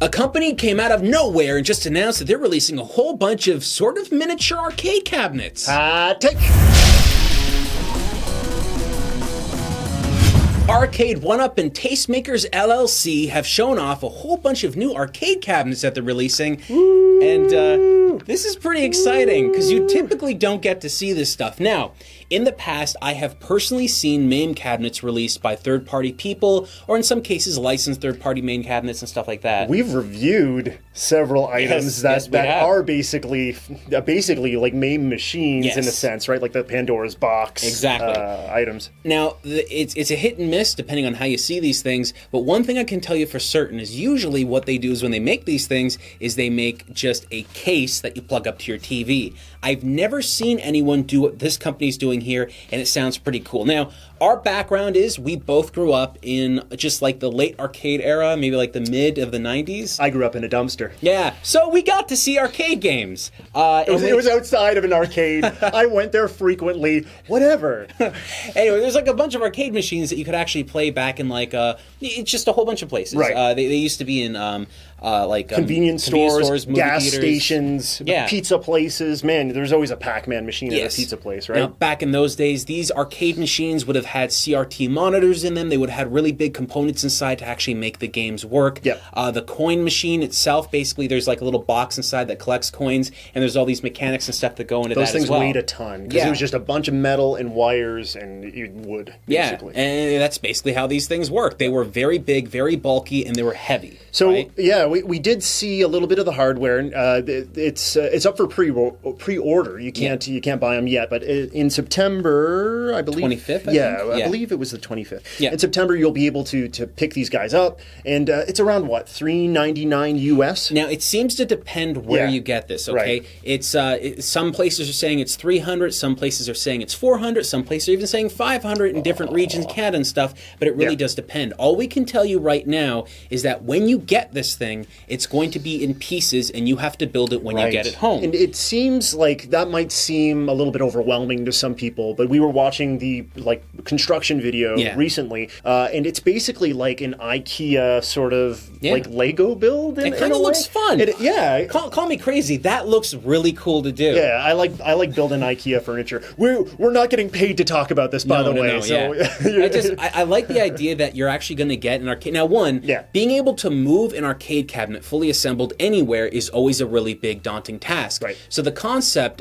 A company came out of nowhere and just announced that they're releasing a whole bunch of sort of miniature arcade cabinets. Take. Arcade 1UP and Tastemakers LLC have shown off a whole bunch of new arcade cabinets that they're releasing. Woo. And this is pretty exciting because you typically don't get to see this stuff. Now, in the past, I have personally seen MAME cabinets released by third-party people, or in some cases, licensed third-party MAME cabinets and stuff like that. We've reviewed several items that are basically like MAME machines in a sense, right? Like the Pandora's box items. Now, it's a hit and miss depending on how you see these things, but one thing I can tell you for certain is usually what they do is when they make these things is they make just a case that you plug up to your TV. I've never seen anyone do what this company's doing here, and it sounds pretty cool. Now, our background is we both grew up in just like the late arcade era, maybe like the mid of the 90s. I grew up in a dumpster. Yeah, so we got to see arcade games. It was outside of an arcade. I went there frequently. Whatever. Anyway, there's like a bunch of arcade machines that you could actually play back in like it's just a whole bunch of places. Right. They used to be in like convenience stores, movie gas theaters. Stations, pizza places. Man, there's always a Pac-Man machine at a pizza place, right? Now, back in those days, these arcade machines would have had CRT monitors in them. They would have had really big components inside to actually make the games work. Yep. The coin machine itself, basically, there's like a little box inside that collects coins, and there's all these mechanics and stuff that go into those that things as well. weighed a ton because it was just a bunch of metal and wires and wood, basically. Yeah, and that's basically how these things work. They were very big, very bulky, and they were heavy. So, right? we did see a little bit of the hardware. It's up for pre-order. You can't buy them yet, but in September, I believe 25th. I believe it was the 25th. Yeah. In September, you'll be able to pick these guys up, and it's around what, $399 US. Now it seems to depend where you get this. Okay, right. It's some places are saying it's 300, some places are saying it's 400, some places are even saying 500 in different regions, Canada and stuff. But it really does depend. All we can tell you right now is that when you get this thing, it's going to be in pieces, and you have to build it when you get it home. And it seems like that might seem a little bit overwhelming to some people, but we were watching the construction video recently, and it's basically like an IKEA sort of like Lego build. It kind of looks fun. Call me crazy. That looks really cool to do. Yeah, I like building IKEA furniture. We're not getting paid to talk about this, by the way. I like the idea that you're actually going to get an arcade. Now, being able to move an arcade cabinet fully assembled anywhere is always a really big, daunting task. Right. So the concept,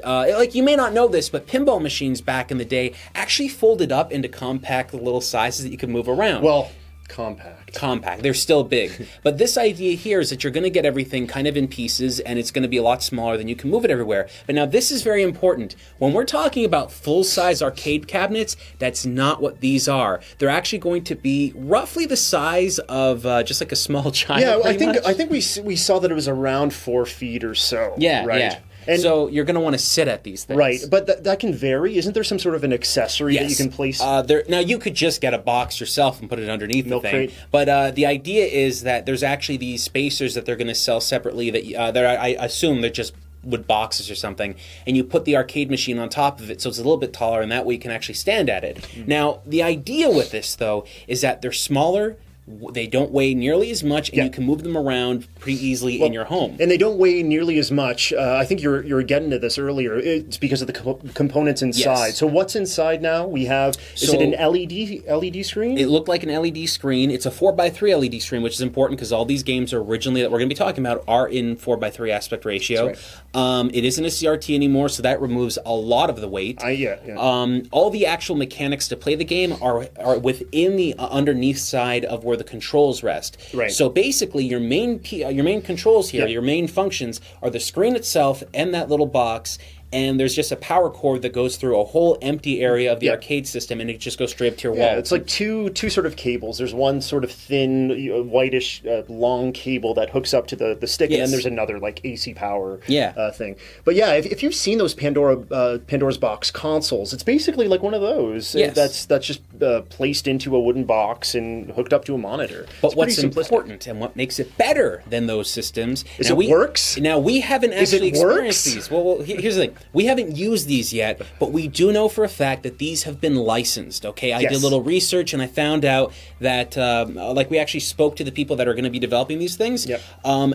you may not know this, but pinball machines back in the day actually folded up into compact little sizes that you could move around. Well, compact. They're still big. But this idea here is that you're going to get everything kind of in pieces, and it's going to be a lot smaller than you can move it everywhere. But now this is very important. When we're talking about full-size arcade cabinets, that's not what these are. They're actually going to be roughly the size of just like a small child. Yeah, I think we saw that it was around 4 feet or so. Yeah, right? yeah. And so you're going to want to sit at these things. Right, but that can vary. Isn't there some sort of an accessory that you can place? Now, you could just get a box yourself and put it underneath the thing. Crate. But the idea is that there's actually these spacers that they're going to sell separately that I assume they're just wood boxes or something, and you put the arcade machine on top of it so it's a little bit taller, and that way you can actually stand at it. Now, the idea with this, though, is that they're smaller. They don't weigh nearly as much, and you can move them around pretty easily in your home. And they don't weigh nearly as much. I think you're getting to this earlier. It's because of the components inside. Yes. So what's inside now? We have, is it an LED screen? It looked like an LED screen. It's a 4:3 LED screen, which is important because all these games originally that we're going to be talking about are in 4:3 aspect ratio. That's right. It isn't a CRT anymore, so that removes a lot of the weight. All the actual mechanics to play the game are within the underneath side of where the controls rest. Right. So basically, your main controls here, your main functions, are the screen itself and that little box. And there's just a power cord that goes through a whole empty area of the arcade system, and it just goes straight up to your wall. Yeah, it's like two sort of cables. There's one sort of thin, whitish, long cable that hooks up to the stick, and then there's another like AC power thing. But yeah, if you've seen those Pandora's box consoles, it's basically like one of those. Yes. That's just placed into a wooden box and hooked up to a monitor. But what's important and what makes it better than those systems is it works? Now, we haven't actually experienced these. Well, here's the thing. We haven't used these yet, but we do know for a fact that these have been licensed, okay? I did a little research, and I found out that, like, we actually spoke to the people that are going to be developing these things.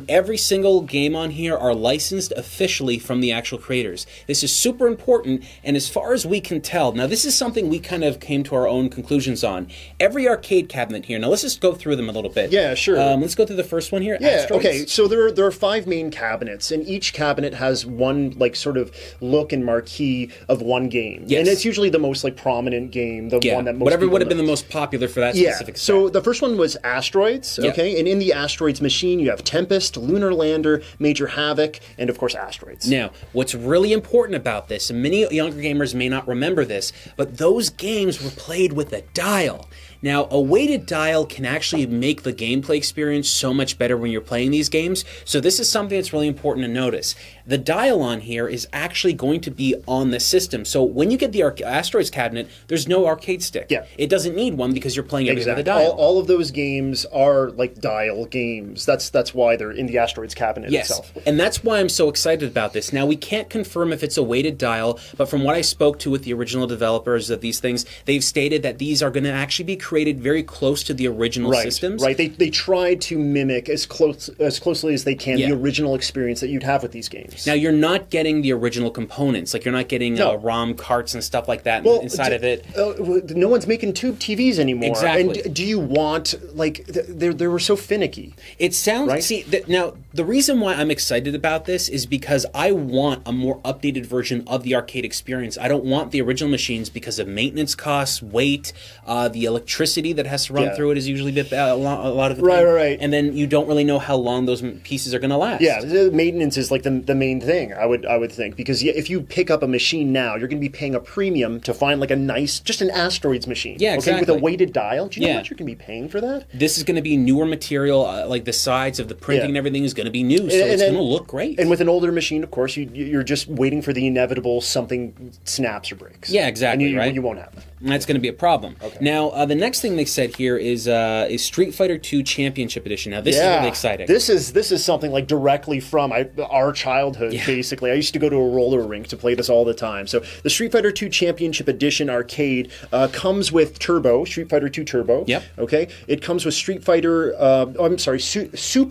Every single game on here are licensed officially from the actual creators. This is super important, and as far as we can tell, now this is something we kind of came to our own conclusions on. Every arcade cabinet here, now let's just go through them a little bit. Yeah, sure. Let's go through the first one here. Yeah, Asteroids. Okay, so there are 5 main cabinets, and each cabinet has one, like, sort of look and marquee of one game. And it's usually the most, like, prominent game, the one that most whatever would have know. been the most popular for that specific set. So the first one was Asteroids, okay? And in the Asteroids machine, you have Tempest, Lunar Lander, Major Havoc, and, of course, Asteroids. Now, what's really important about this, and many younger gamers may not remember this, but those games were played with a dial. Now, a weighted dial can actually make the gameplay experience so much better when you're playing these games, so this is something that's really important to notice. The dial on here is actually going to be on the system, so when you get the Asteroids cabinet, there's no arcade stick. It doesn't need one because you're playing everything with a dial. All of those games are, like, dial games. That's why they're in the Asteroids cabinet itself. And that's why I'm so excited about this. Now, we can't confirm if it's a weighted dial, but from what I spoke to with the original developers of these things, they've stated that these are going to actually be created very close to the original systems. Right. They tried to mimic as closely as they can the original experience that you'd have with these games. Now, you're not getting the original components. Like, you're not getting ROM carts and stuff like that inside of it. No one's making tube TVs anymore. Exactly. And do you want, like, they were so finicky. It sounds, see, now, the reason why I'm excited about this is because I want a more updated version of the arcade experience. I don't want the original machines because of maintenance costs, weight, the electricity that has to run through it is usually a lot of the time. Right. And then you don't really know how long those pieces are going to last. Yeah, the maintenance is like the main thing, I would think, because if you pick up a machine now, you're going to be paying a premium to find, like, a nice, just an Asteroids machine. Yeah, exactly. With a weighted dial. Do you know how much you're going to be paying for that? This is going to be newer material, like the sides of the printing and everything is going to be new, so it's going to look great. And with an older machine, of course, you're just waiting for the inevitable something snaps or breaks. Yeah, exactly, and you won't have it. And that's going to be a problem. Now, the next thing they said here is Street Fighter II Championship Edition. Now, this is really exciting. This is something, like, directly from our childhood, basically. I used to go to a roller rink to play this all the time. So the Street Fighter II Championship Edition arcade comes with Turbo, Street Fighter II Turbo. Okay? It comes with Super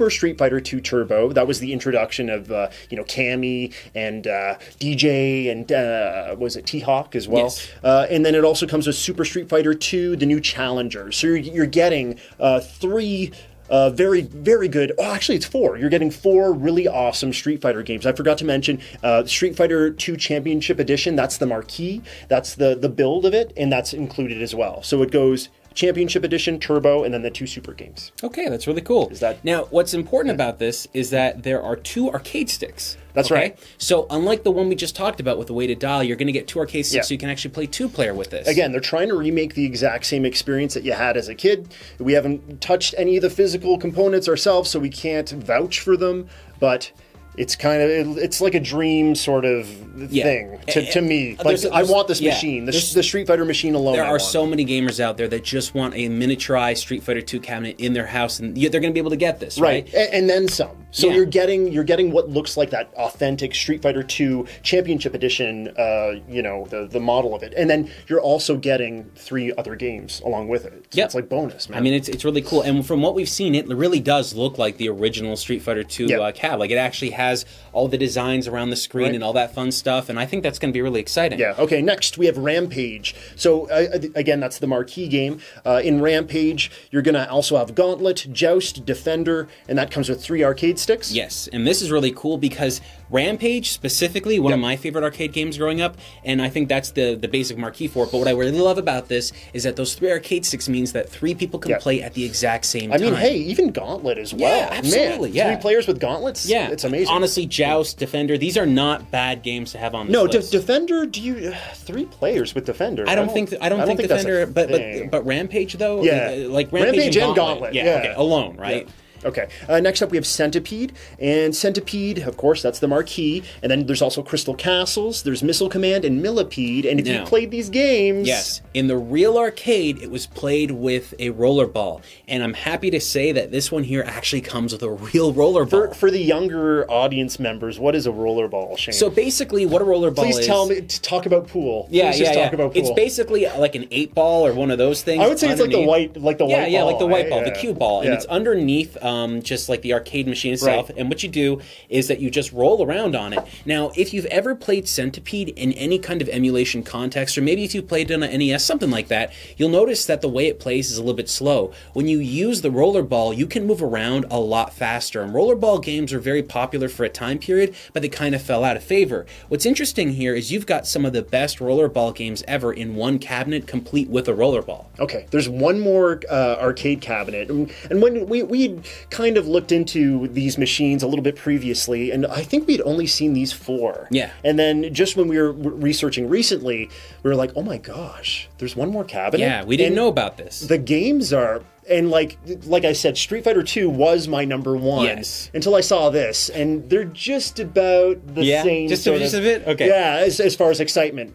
Street Fighter II Turbo. That was the introduction of, Cammy and DJ and, was it T-Hawk as well? And then it also comes with Super Street Fighter II, the new Challengers. So you're getting 3 very, very good. Oh, actually, it's 4. You're getting 4 really awesome Street Fighter games. I forgot to mention Street Fighter II Championship Edition. That's the marquee. That's the build of it, and that's included as well. So it goes Championship Edition, Turbo, and then the 2 Super games. Okay, that's really cool. Now, what's important about this is that there are 2 arcade sticks. That's right. So unlike the one we just talked about with the weighted dial, you're going to get 2 arcade sticks so you can actually play 2-player with this. Again, they're trying to remake the exact same experience that you had as a kid. We haven't touched any of the physical components ourselves, so we can't vouch for them, but it's kind of, it's like a dream sort of thing to me. Like, I want this machine, the Street Fighter machine alone. There are so many gamers out there that just want a miniaturized Street Fighter II cabinet in their house, and they're going to be able to get this, right? And then some. So you're getting what looks like that authentic Street Fighter II Championship Edition, the model of it, and then you're also getting 3 other games along with it. So it's like bonus, man. I mean, it's really cool, and from what we've seen, it really does look like the original Street Fighter II cab. Like, it actually has all the designs around the screen and all that fun stuff, and I think that's going to be really exciting. Yeah. Okay. Next, we have Rampage. So again, that's the marquee game. In Rampage, you're going to also have Gauntlet, Joust, Defender, and that comes with 3 arcade sticks. Yes, and this is really cool because Rampage, specifically, one of my favorite arcade games growing up, and I think that's the basic marquee for it. But what I really love about this is that those 3 arcade sticks means that 3 people can play at the exact same time. I mean, hey, even Gauntlet as well. Yeah, absolutely. Man, 3 players with Gauntlets? Yeah. It's amazing. Honestly, Joust, Defender, these are not bad games to have on this list. Defender, do you... 3 players with Defender. I don't think Defender, but Rampage, though? Yeah. Like Rampage and Gauntlet. Yeah, okay, alone, right? Yeah. Okay. Next up, we have Centipede. And Centipede, of course, that's the marquee. And then there's also Crystal Castles, there's Missile Command, and Millipede. And if you played these games... Yes. In the real arcade, it was played with a roller ball. And I'm happy to say that this one here actually comes with a real roller ball. For the younger audience members, what is a roller ball, Shane? So basically, what a roller ball is... Please tell me, talk about pool. Yeah, Please talk about pool. It's basically like an 8-ball or one of those things. I would say it's like the white ball. Yeah, like the white ball, the cue ball. Yeah. And it's underneath just like the arcade machine itself. Right. And what you do is that you just roll around on it. Now, if you've ever played Centipede in any kind of emulation context, or maybe if you played it on an NES, something like that, you'll notice that the way it plays is a little bit slow. When you use the roller ball, you can move around a lot faster. And rollerball games are very popular for a time period, but they kind of fell out of favor. What's interesting here is you've got some of the best rollerball games ever in one cabinet, complete with a rollerball. Okay, there's one more arcade cabinet. And when we kind of looked into these machines a little bit previously, and I think we'd only seen these 4. Yeah. And then just when we were researching recently, we were like, oh my gosh, there's one more cabinet? Yeah, we didn't know about this. The games are... And like I said, Street Fighter 2 was my number 1 until I saw this, and they're just about the same. Just a bit? Okay. Yeah, as far as excitement.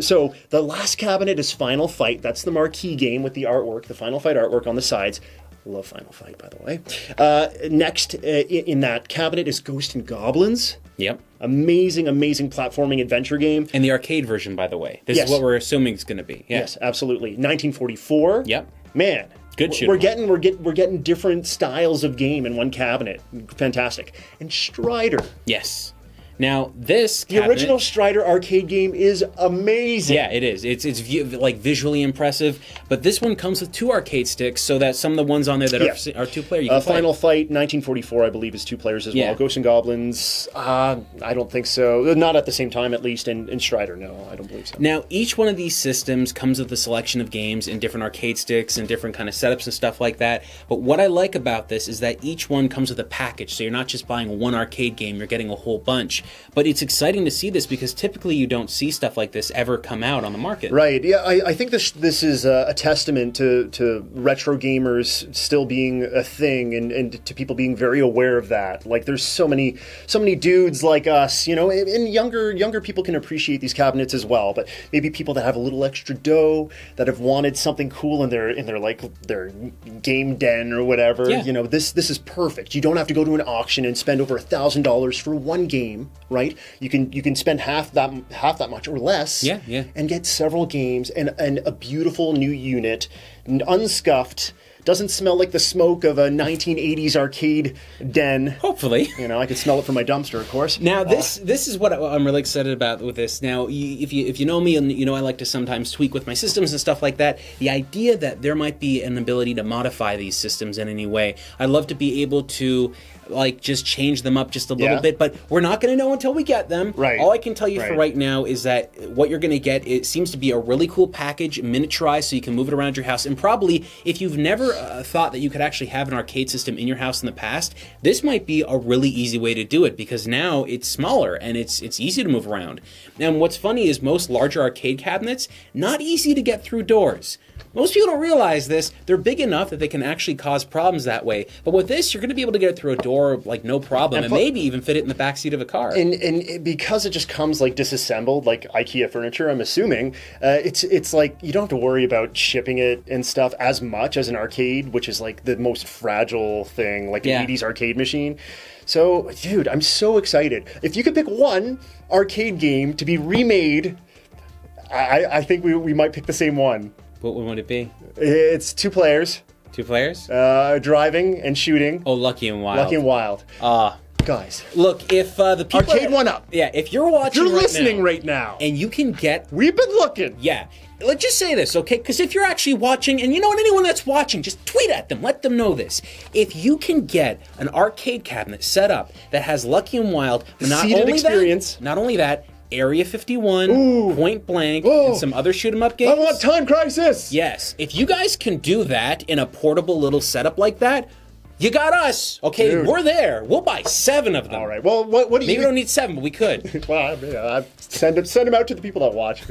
So the last cabinet is Final Fight. That's the marquee game with the artwork, the Final Fight artwork on the sides. Love Final Fight, by the way. Next in that cabinet is Ghosts and Goblins. Yep. Amazing platforming adventure game. And the arcade version, by the way. This is what we're assuming it's going to be. Yeah. Yes, absolutely. 1944. Yep. Man. Good shit. We're getting different styles of game in one cabinet. Fantastic. And Strider. Yes. Now, this cabinet, the original Strider arcade game is amazing. Yeah, it is. It's like visually impressive. But this one comes with 2 arcade sticks, so that some of the ones on there that are 2-player, you can play. Final Fight 1944, I believe, is 2 players as well. Ghosts and Goblins, I don't think so. Not at the same time, at least. And Strider, no, I don't believe so. Now, each one of these systems comes with a selection of games and different arcade sticks and different kind of setups and stuff like that. But what I like about this is that each one comes with a package, so you're not just buying one arcade game, you're getting a whole bunch. But it's exciting to see this because typically you don't see stuff like this ever come out on the market. Right. Yeah, I think this is a testament to retro gamers still being a thing and to people being very aware of that. Like there's so many dudes like us, and younger people can appreciate these cabinets as well. But maybe people that have a little extra dough that have wanted something cool in their game den or whatever. Yeah. This is perfect. You don't have to go to an auction and spend over $1,000 for one game, right? You can spend half that much or less, and get several games and a beautiful new unit, unscuffed. Doesn't smell like the smoke of a 1980s arcade den. Hopefully. I could smell it from my dumpster, of course. Now, this is what I'm really excited about with this. Now, if you know me, and I like to sometimes tweak with my systems and stuff like that, the idea that there might be an ability to modify these systems in any way, I'd love to be able to just change them up just a little bit, but we're not going to know until we get them. Right. All I can tell you for right now is that what you're going to get, it seems to be a really cool package, miniaturized, so you can move it around your house. And probably, if you've never thought that you could actually have an arcade system in your house in the past, this might be a really easy way to do it, because now it's smaller and it's easy to move around. And what's funny is most larger arcade cabinets, not easy to get through doors. Most people don't realize this. They're big enough that they can actually cause problems that way. But with this, you're going to be able to get it through a door like no problem, and maybe even fit it in the backseat of a car. And because it just comes like disassembled, like IKEA furniture, I'm assuming, it's like you don't have to worry about shipping it and stuff as much as an arcade, which is like the most fragile thing, like the 80s arcade machine. So, dude, I'm so excited. If you could pick one arcade game to be remade, I think we might pick the same one. What would it be? It's 2 players. 2 players? Driving and shooting. Oh, Lucky and Wild. Lucky and Wild. Guys. Look, if the people... Arcade one up. Yeah, if you're watching You're listening right now. And you can get... We've been looking. Yeah. Let's just say this, okay? Because if you're actually watching, and anyone that's watching, just tweet at them. Let them know this. If you can get an arcade cabinet set up that has Lucky and Wild... Seated experience. Not only that... Area 51, Point Blank, and some other shoot-'em-up games. I want Time Crisis! Yes. If you guys can do that in a portable little setup like that, You got us, okay? Dude. We're there. We'll buy 7 of them. All right. Well, what do you? Maybe we don't need 7, but we could. Well, yeah, send them out to the people that watch.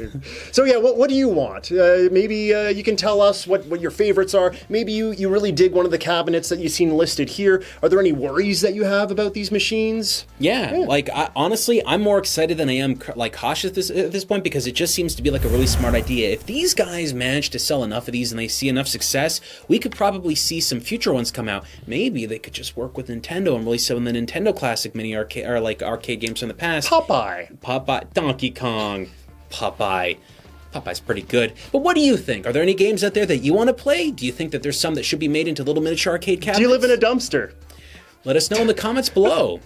So yeah, what do you want? Maybe you can tell us what your favorites are. Maybe you really dig one of the cabinets that you've seen listed here. Are there any worries that you have about these machines? Yeah. Like honestly, I'm more excited than I am like cautious at this point, because it just seems to be like a really smart idea. If these guys manage to sell enough of these and they see enough success, we could probably see some future ones come out. Maybe they could just work with Nintendo and release some of the Nintendo classic mini arcade or like arcade games from the past. Popeye, Donkey Kong, Popeye's pretty good. But what do you think? Are there any games out there that you want to play? Do you think that there's some that should be made into little miniature arcade cabinets? Do you live in a dumpster? Let us know in the comments below.